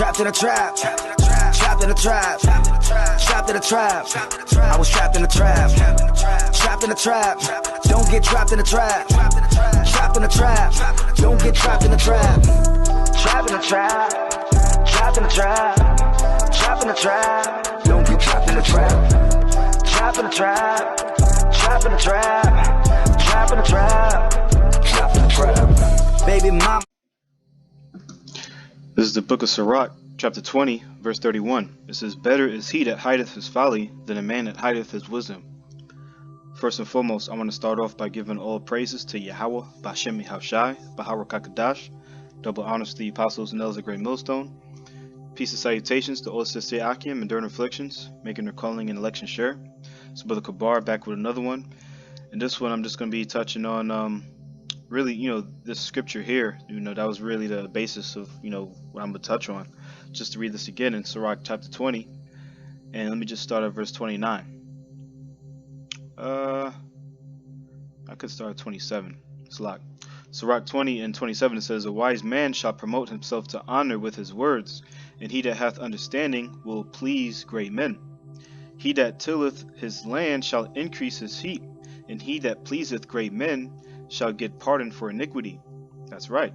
Trapped in a trap, trapped in a trap, trapped in a trap. I was trapped in a trap, trapped in a trap. Don't get trapped in a trap, trapped in a trap. Don't get trapped in a trap. Trapped in a trap, trapped in a trap, trapped in a trap. Don't get trapped in a trap. Trapped in a trap, trapped in a trap, trapped in a trap, trapped in a trap. Baby mama. This is the book of Sirach, chapter 20, verse 31. It says, "Better is he that hideth his folly than a man that hideth his wisdom." First and foremost, I want to start off by giving all praises to Yahweh, B'Shem Yahushai, Baharak HaKadosh. Double honors to the apostles and elders of Great Millstone. Peace and salutations to all Sisei Akim and during afflictions, making their calling and election sure. It's Brother Kabar back with another one. And this one I'm just going to be touching on really, this scripture here, that was really the basis of, what I'm going to touch on. Just to read this again in Sirach chapter 20. And let me just start at verse 29. I could start at 27. It's locked. Sirach 20 and 27, it says, "A wise man shall promote himself to honor with his words, and he that hath understanding will please great men. He that tilleth his land shall increase his feet, and he that pleaseth great men shall get pardon for iniquity." That's right.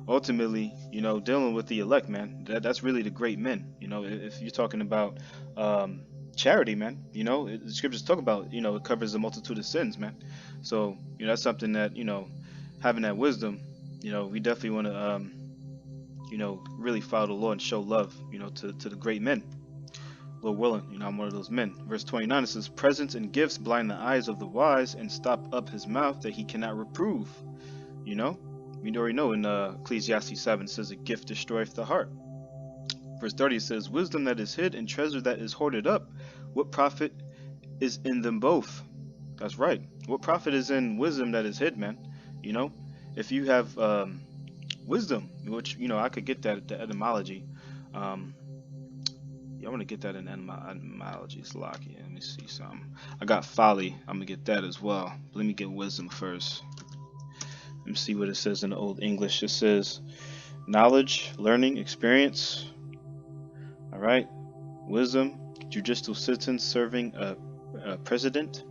Ultimately, dealing with the elect, man, that's really the great men. If you're talking about charity, man, the scriptures talk about, it covers a multitude of sins, man. So, that's something that, having that wisdom, we definitely want to, really follow the law and show love, to the great men. Lord willing, I'm one of those men. Verse 29, it says, "Presents and gifts blind the eyes of the wise and stop up his mouth that he cannot reprove." We already know in Ecclesiastes 7, it says, "A gift destroyeth the heart." Verse 30, it says, "Wisdom that is hid and treasure that is hoarded up, what profit is in them both?" That's right. What profit is in wisdom that is hid, man? If you have wisdom, which, I could get that, the etymology. I want to get that in etymology. It's locky. Let me see something. I got folly. I'm going to get that as well. Let me get wisdom first. Let me see what it says in the Old English. It says knowledge, learning, experience. All right. Wisdom, judicial citizen serving a president.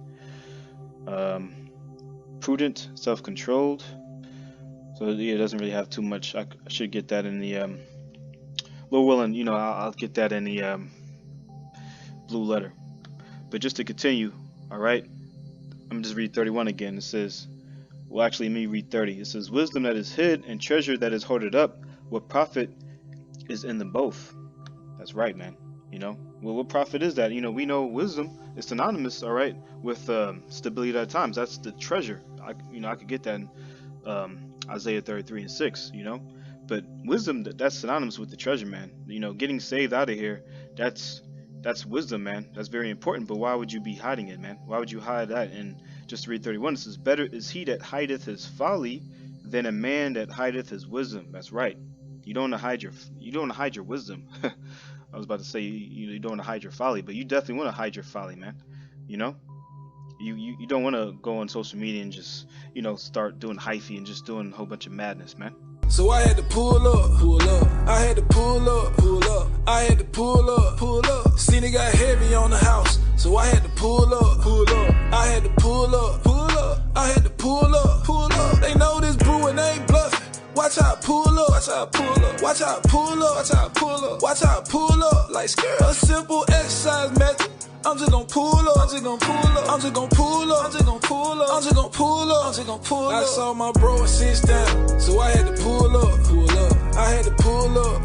Prudent, self-controlled. So yeah, it doesn't really have too much. I should get that in the Lord willing, I'll get that in the blue letter. But just to continue, all right, I'm just read 31 again. It says, well, actually, let me read 30. It says, "Wisdom that is hid and treasure that is hoarded up, what profit is in them both?" That's right, man. Well, what profit is that? We know wisdom is synonymous, all right, with stability at times. That's the treasure. I could get that in Isaiah 33 and 6, But wisdom, that's synonymous with the treasure, man. Getting saved out of here, that's wisdom, man. That's very important. But why would you be hiding it, man? Why would you hide that? And just to read 31, it says, "Better is he that hideth his folly than a man that hideth his wisdom." That's right. You don't want to hide your wisdom. I was about to say you don't want to hide your folly, but you definitely want to hide your folly, man. You don't want to go on social media and just start doing hyphy and just doing a whole bunch of madness, man. So I had to pull up. I had to pull up. I had to pull up. Seen it got heavy on the house, so I had to pull up. I had to pull up. I had to pull up. They know this brewing ain't bluffing. Watch how I pull up. Watch how I pull up. Watch how I pull up. Watch how I pull up. Watch how I pull up. Like skirt. A simple exercise method. I'm just gonna pull up. I'm just gonna pull up. I'm just gonna pull up. I'm just gonna pull up. I'm just gonna pull up. I'm just gonna pull up. I saw my bro sit down, so I had to pull up. I had to pull up.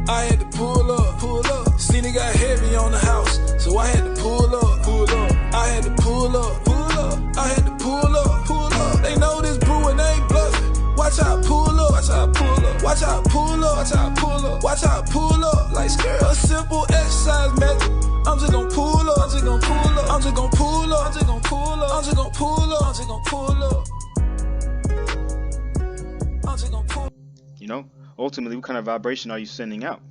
I had to pull up. Seen it got heavy on the house, so I had to pull up. I had to pull up. I had to pull up. They know this brewing ain't bluffing. Watch how I pull up. Watch how I pull up. Watch how I pull up. Watch how I pull up. Watch how I pull up. Like skirt. A simple exercise method. I'm just gonna pull up. I'm just gonna pull up. I'm just gonna pull up. I'm just gonna pull up. I'm just gonna pull up. I'm just gonna pull up. I'm just gonna pull up. Ultimately, what kind of vibration are you sending out?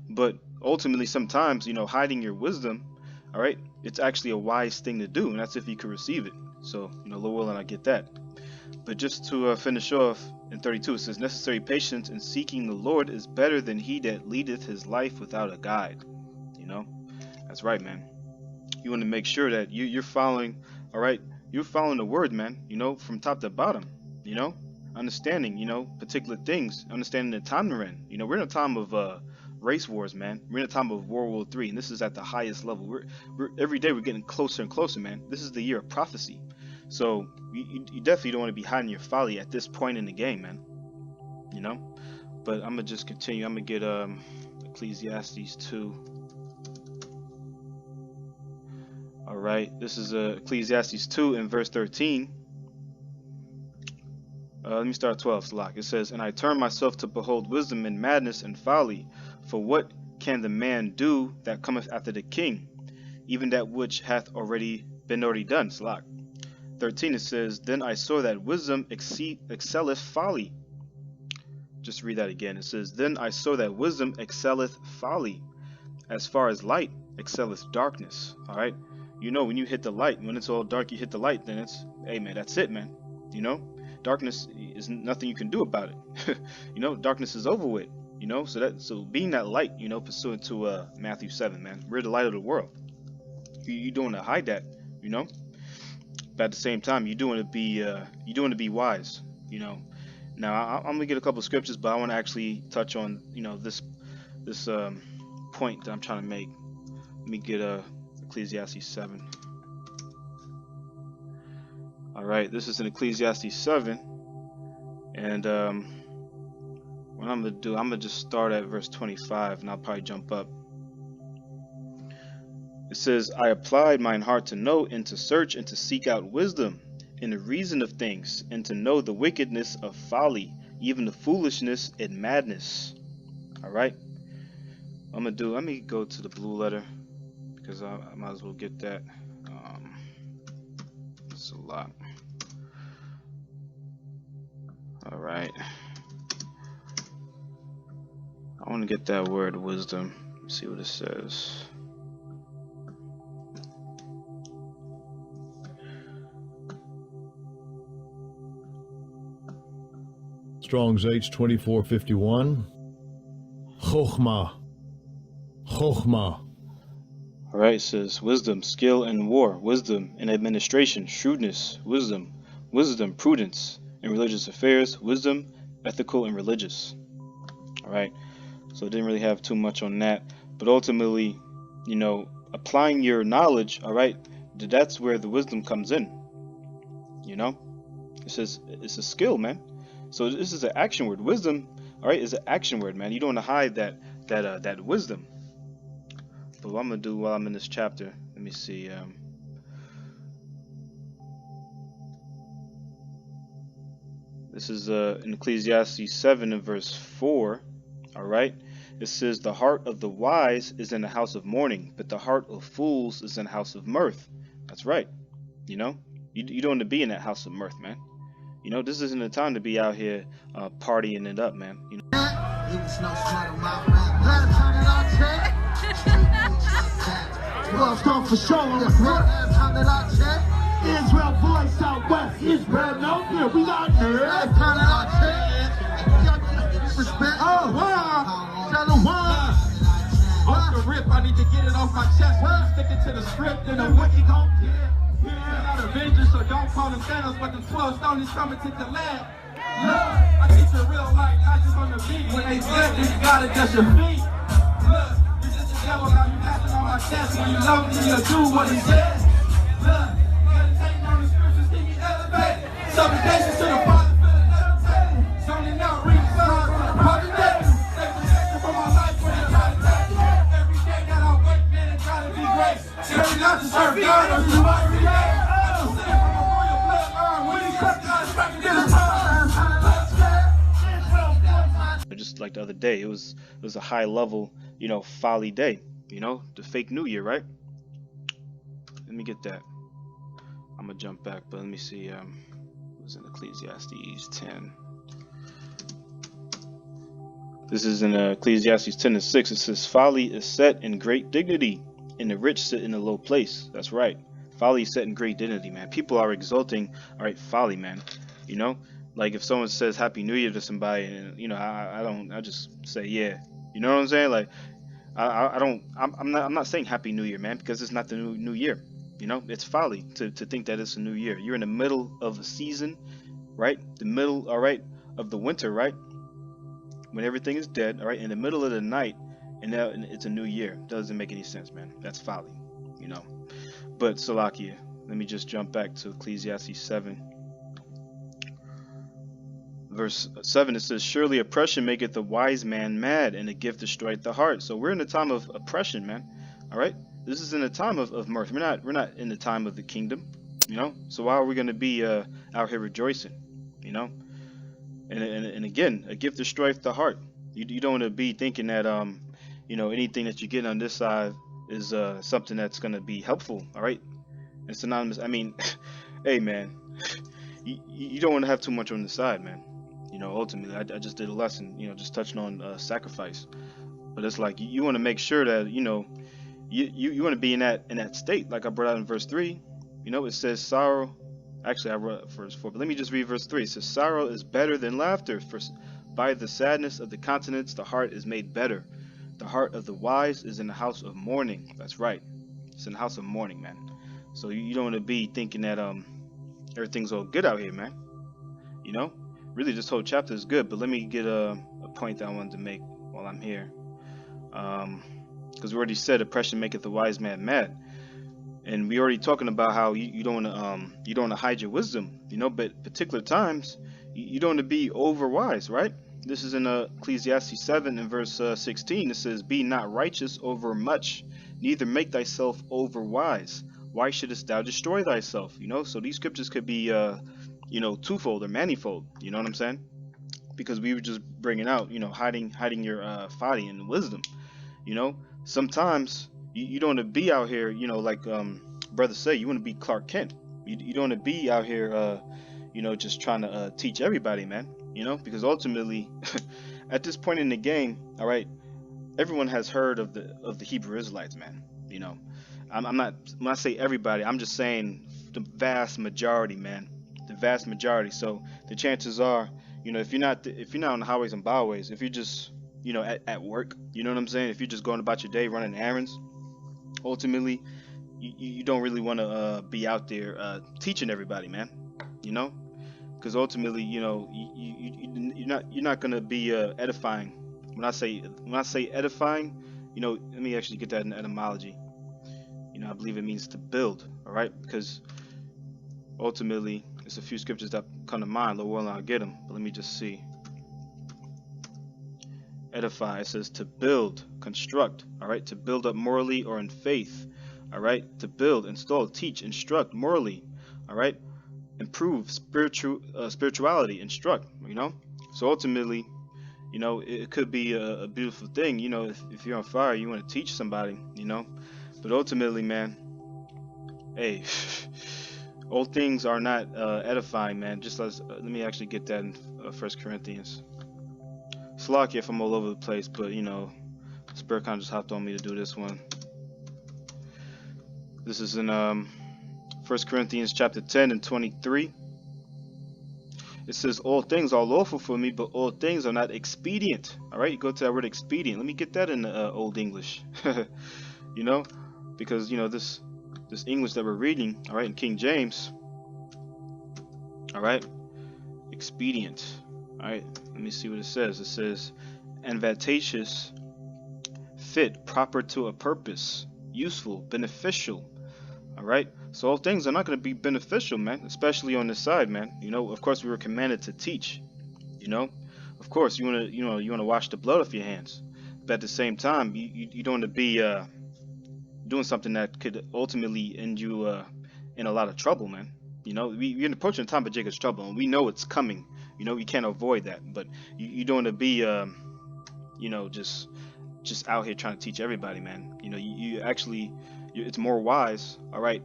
But ultimately, sometimes, hiding your wisdom, all right, it's actually a wise thing to do, and that's if you can receive it. So, Lord willing, I get that. But just to finish off in 32, it says, necessary patience in seeking the Lord is better than he that leadeth his life without a guide. You know, that's right, man. You want to make sure that you're following, all right, you're following the word, man, you know, from top to bottom, you know, understanding, you know, particular things, understanding the time we're in. You know, we're in a time of race wars, man. We're in a time of World War III, and this is at the highest level. We're every day we're getting closer and closer, man. This is the year of prophecy. So you definitely don't want to be hiding your folly at this point in the game, man. You know, but I'm gonna just continue. I'm gonna get Ecclesiastes 2. All right, this is Ecclesiastes 2 in verse 13. Let me start 12. Salak. It says, "And I turn myself to behold wisdom and madness and folly. For what can the man do that cometh after the king, even that which hath already been done?" Salak. 13, it says, "Then I saw that wisdom excelleth folly." Just read that again. It says, "Then I saw that wisdom excelleth folly, as far as light excelleth darkness." All right, you know, when you hit the light, when it's all dark, you hit the light, then it's, hey man, that's it, man. You know, darkness is nothing you can do about it. You know, darkness is over with. You know, so being that light, you know, pursuant to Matthew 7, man, we're the light of the world. You don't want to hide that, you know. But at the same time, you're doing to be wise, you know. Now I'm gonna get a couple of scriptures, but I want to actually touch on, you know, this point that I'm trying to make. Let me get Ecclesiastes 7. All right, this is in Ecclesiastes 7, and what I'm gonna just start at verse 25, and I'll probably jump up. It says, "I applied mine heart to know, and to search, and to seek out wisdom, and the reason of things, and to know the wickedness of folly, even the foolishness and madness." All right. Let me go to the blue letter, because I might as well get that. It's a lot. All right. I want to get that word wisdom. Let's see what it says. Strong's H2451. Chokhmah. Chokhmah. All right, it says wisdom, skill in war, wisdom in administration, shrewdness, wisdom, prudence in religious affairs, wisdom, ethical and religious. All right, so I didn't really have too much on that, but ultimately, you know, applying your knowledge, all right, that's where the wisdom comes in. You know, it says it's a skill, man. So this is an action word. Wisdom, all right, is an action word, man. You don't want to hide that wisdom. But what I'm gonna do while I'm in this chapter, let me see. This is in Ecclesiastes 7 and verse 4. All right, it says, "The heart of the wise is in the house of mourning, but the heart of fools is in the house of mirth." That's right. You know, you don't want to be in that house of mirth, man. You know, this isn't the time to be out here partying it up, man. You know. For sure, Israel voice out west, Israel no fear, we got nerve. Respect. Oh, wow. Shalom. Off the rip, I need to get it off my chest. Stick it to the script, and the wicked gon' get. We're not Avengers, so don't call them Thanos, but the 12 stone is coming to the land. Look, I teach a real life, not just on the beat. When they flip, you gotta dust your feet. Look, you're just a devil, now you passing on my chest. When you love me, you'll do what he says. Look, meditating on the scriptures, keep me elevated. Supplications to the Father, feeling levitated. Zoning out, reading songs from the public days. Stay protected from my life when they try to take it. Every day that I wake, man, and try to be great. Carry not to serve God or do every day. I'm just sitting from a royal bloodline. When he cut God, back in this time. Just like the other day, it was a high level, you know, folly day, you know, the fake new year, right? Let me get that. I'm gonna jump back, but let me see. It was in Ecclesiastes 10. This is in Ecclesiastes 10 and 6. It says, "Folly is set in great dignity, and the rich sit in a low place." That's right. Folly is set in great dignity, man. People are exalting, all right, folly, man. You know, like if someone says Happy New Year to somebody, and you know, I just say yeah. You know what I'm saying? Like I don't I'm not saying Happy New Year, man, because it's not the new year. You know, it's folly to think that it's a new year. You're in the middle of a season, right? The middle, all right, of the winter, right? When everything is dead, all right, in the middle of the night, and now it's a new year. Doesn't make any sense, man. That's folly, you know. But Salakia, let me just jump back to Ecclesiastes 7. Verse 7, it says, surely oppression maketh the wise man mad, and a gift destroyeth the heart. So we're in a time of oppression, man. All right, this is in a time of mirth. We're not in the time of the kingdom, you know. So why are we going to be out here rejoicing, you know? And again, a gift destroyeth the heart. You don't want to be thinking that you know, anything that you get on this side is something that's going to be helpful. All right, it's synonymous. I mean, hey man, you don't want to have too much on the side, man. You know, ultimately, I just did a lesson, you know, just touching on sacrifice. But it's like you want to make sure that, you know, you want to be in that state, like I brought out in verse 3. You know, it says sorrow. Actually, I wrote verse 4, but let me just read verse 3. It says, sorrow is better than laughter, for by the sadness of the countenance the heart is made better. The heart of the wise is in the house of mourning. That's right. It's in the house of mourning, man. So you don't want to be thinking that everything's all good out here, man. You know, really this whole chapter is good, but let me get a point that I wanted to make while I'm here. Because we already said oppression maketh the wise man mad. And we already talking about how you don't want to hide your wisdom, you know, but particular times you don't want to be over wise, right? This is in Ecclesiastes 7 and verse 16. It says, be not righteous over much, neither make thyself over wise. Why shouldest thou destroy thyself? You know, so these scriptures could be you know, twofold or manifold. You know what I'm saying? Because we were just bringing out, you know, hiding your folly and wisdom. You know, sometimes you don't want to be out here, you know, like brothers say, you want to be Clark Kent. You don't want to be out here, you know, just trying to teach everybody, man. You know, because ultimately, at this point in the game, all right, everyone has heard of the Hebrew Israelites, man. You know, I'm not, when I say everybody, I'm just saying the vast majority, man, the vast majority. So the chances are, you know, if you're not on the highways and byways, if you're just, you know, at work, you know what I'm saying, if you're just going about your day running errands, ultimately you don't really want to be out there teaching everybody, man. You know, because ultimately, you know, you're not gonna be edifying. When I say edifying, you know, let me actually get that in etymology. You know, I believe it means to build. All right, because ultimately, there's a few scriptures that come to mind. Lord willing, I'll get them. But let me just see. Edify, it says to build, construct. All right, to build up morally or in faith. All right, to build, install, teach, instruct morally. All right, improve spirituality, instruct. You know, so ultimately, you know, it could be a beautiful thing. You know, if you're on fire, you want to teach somebody. You know, but ultimately, man, hey, all things are not edifying, man. Just as let me actually get that in 1 Corinthians. Slack if I'm all over the place, but you know, Spirit kind of just hopped on me to do this one. This is in 1 Corinthians chapter 10 and 23. It says, all things are lawful for me, but all things are not expedient. All right, you go to that word expedient. Let me get that in the Old English. You know, because you know this English that we're reading, all right, in King James, all right, expedient. All right, let me see what it says. It says advantageous, fit, proper to a purpose, useful, beneficial. All right, so all things are not going to be beneficial, man, especially on this side, man. You know, of course we were commanded to teach. You know, of course you want to wash the blood off your hands, but at the same time you don't want to be doing something that could ultimately end you in a lot of trouble, man. You know, we're approaching the time of Jacob's trouble, and we know it's coming. You know, we can't avoid that, but you don't want to be you know, just out here trying to teach everybody, man. You know, you actually, it's more wise, all right,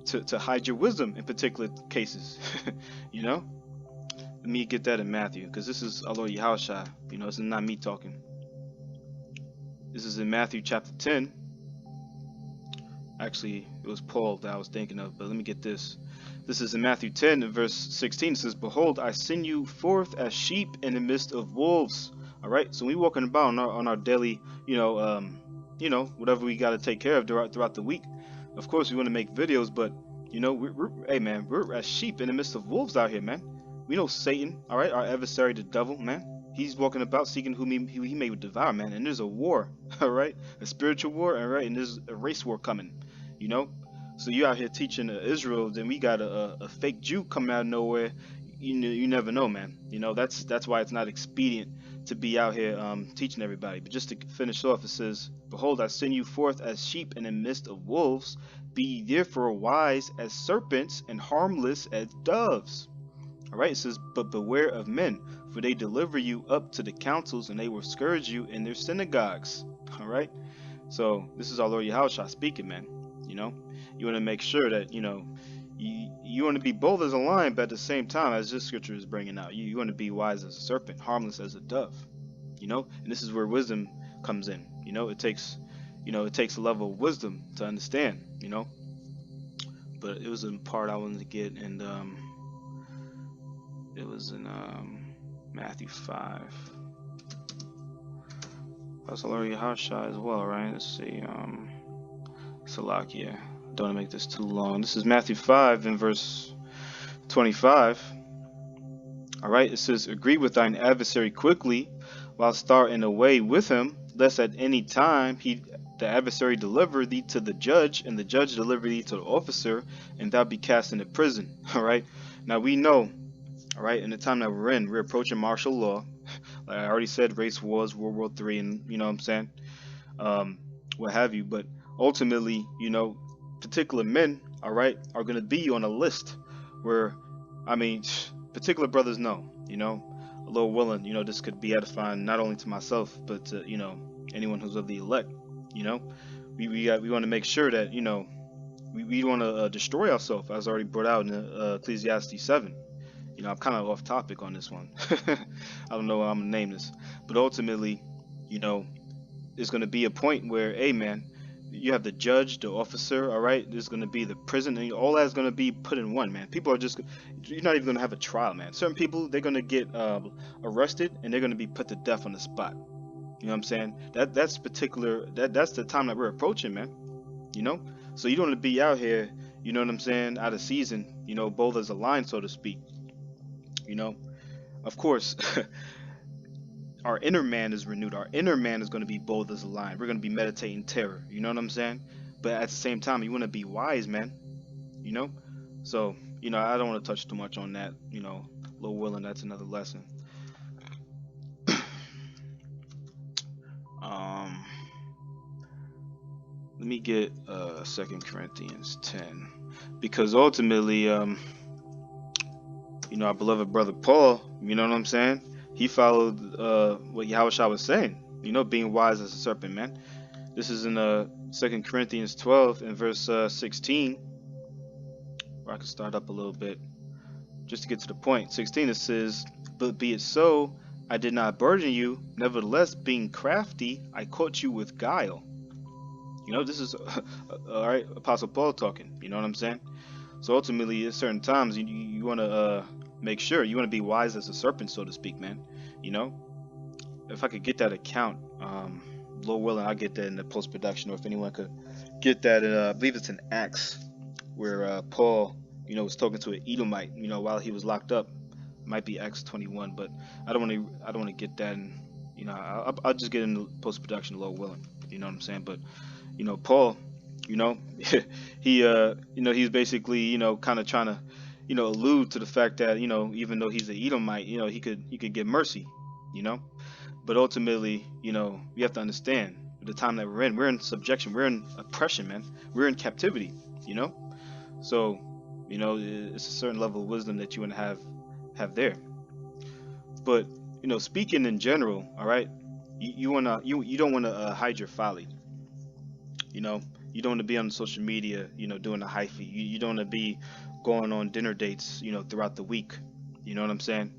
to hide your wisdom in particular cases. You know, let me get that in Matthew, because this is our Lord Yahushua. You know, this is not me talking. This is in Matthew chapter 10. Actually, it was Paul that I was thinking of, but let me get this. This is in Matthew 10 and verse 16. It says, "Behold, I send you forth as sheep in the midst of wolves." All right. So we walking about on our daily, whatever we got to take care of throughout the week. Of course, we want to make videos, but we're as sheep in the midst of wolves out here, man. We know Satan, all right, our adversary, the devil, man. He's walking about seeking whom he may devour, man. And there's a war, all right, a spiritual war, all right, and there's a race war coming, you know. So you out here teaching Israel, then we got a fake Jew coming out of nowhere. You never know, man. You know, that's why it's not expedient to be out here teaching everybody. But just to finish off, it says, "Behold, I send you forth as sheep in the midst of wolves. Be ye therefore wise as serpents and harmless as doves." All right, it says, "But beware of men, for they deliver you up to the councils, and they will scourge you in their synagogues." All right, so this is our Lord Yahushua speaking, man. You know, you want to make sure that you want to be bold as a lion, but at the same time, as this scripture is bringing out, you want to be wise as a serpent, harmless as a dove. You know, and this is where wisdom comes in. You know, it takes a level of wisdom to understand. You know, but it was a part I wanted to get, and it was in Matthew 5. That's Lord Yahushua as well, right? Let's see, Salakia. Don't want to make this too long. This is Matthew 5 in verse 25. All right, it says, "Agree with thine adversary quickly, while starting away with him, lest at any time the adversary deliver thee to the judge, and the judge deliver thee to the officer, and thou be cast into prison." All right. Now we know, all right, in the time that we're approaching martial law. Like I already said, race wars, World War III, and you know what I'm saying, what have you. But ultimately, particular men, all right, are going to be on a list where, particular brothers know, a little willing, this could be edifying not only to myself, but to, anyone who's of the elect. We want to make sure that, we want to destroy ourselves, as already brought out in Ecclesiastes 7. I'm kind of off topic on this one. I don't know how I'm going to name this. But ultimately, there's going to be a point where, hey, man, you have the judge, the officer, all right? There's going to be the prison, and all that's going to be put in one, man. People are you're not even going to have a trial, man. Certain people, they're going to get arrested, and they're going to be put to death on the spot. You know what I'm saying? That's the time that we're approaching, man. So you don't want to be out here, you know what I'm saying, out of season, bold as a lion, so to speak. Of course, our inner man is renewed. Our inner man is going to be bold as a lion. We're going to be meditating terror. You know what I'm saying? But at the same time, you want to be wise, man. So, I don't want to touch too much on that. Low willing, that's another lesson. Let me get 2 Corinthians 10. Because ultimately, our beloved brother Paul, you know what I'm saying? He followed what Yahushua was saying, being wise as a serpent, man. This is in 2 Corinthians 12 and verse 16. Where I can start up a little bit just to get to the point. 16, it says, "But be it so, I did not burden you. Nevertheless, being crafty, I caught you with guile." This is, all right, Apostle Paul talking. You know what I'm saying? So ultimately, at certain times, you want to make sure you want to be wise as a serpent, so to speak, man. If I could get that account, Lord willing, I'll get that in the post-production, or if anyone could get that, I believe it's in Acts, where Paul, was talking to an Edomite, while he was locked up. It might be Acts 21, but I don't want to get that, and I'll just get in the post-production, Lord willing. You know what I'm saying? But Paul, he's basically, kind of trying to, allude to the fact that, even though he's an Edomite, he could get mercy, but ultimately, we have to understand the time that we're in subjection, we're in oppression, man, we're in captivity, so, it's a certain level of wisdom that you want to have there. But, speaking in general, all right, you don't want to hide your folly. You don't want to be on social media, doing a hyphy. You don't want to be going on dinner dates, throughout the week. You know what I'm saying?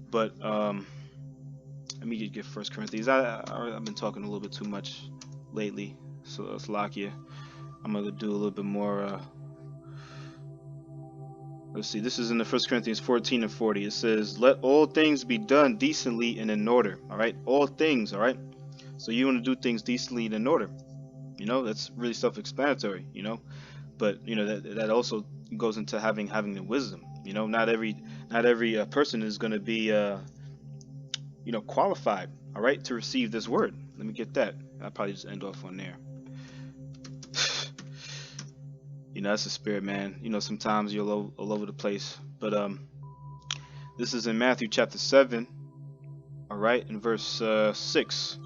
But let me just get 1 Corinthians. I've been talking a little bit too much lately, so it's Lakia. I'm gonna do a little bit more Let's see, this is in the 1 Corinthians 14 and 40. It says, let all things be done decently and in order. All right, all things. All right, so you want to do things decently and in order. You know, that's really self-explanatory. You know, but you know that also goes into having the wisdom. You know, not every person is going to be you know, qualified, all right, to receive this word. Let me get that. I'll probably just end off on there. You know, that's the spirit, man. You know, sometimes you're all over the place. But this is in Matthew chapter 7, all right, in verse 6.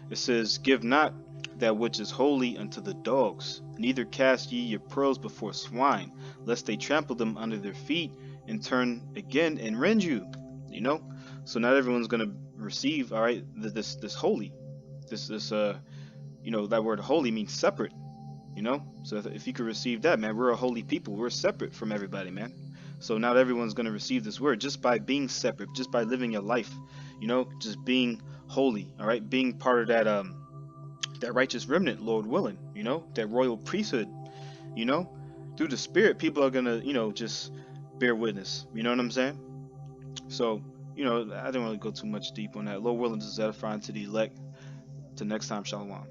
It says, give not that which is holy unto the dogs, neither cast ye your pearls before swine, lest they trample them under their feet, and turn again and rend you. You know, so not everyone's gonna receive, all right, this holy, this you know, that word holy means separate. You know, so if you could receive that, man, we're a holy people. We're separate from everybody, man. So not everyone's going to receive this word just by being separate, just by living your life, you know, just being holy, all right, being part of that righteous remnant, Lord willing, you know, that royal priesthood, you know, through the Spirit, people are going to, you know, just bear witness. You know what I'm saying? So, you know, I didn't really go too much deep on that. Lord willing, this is edifying to the elect. Till next time, shalom.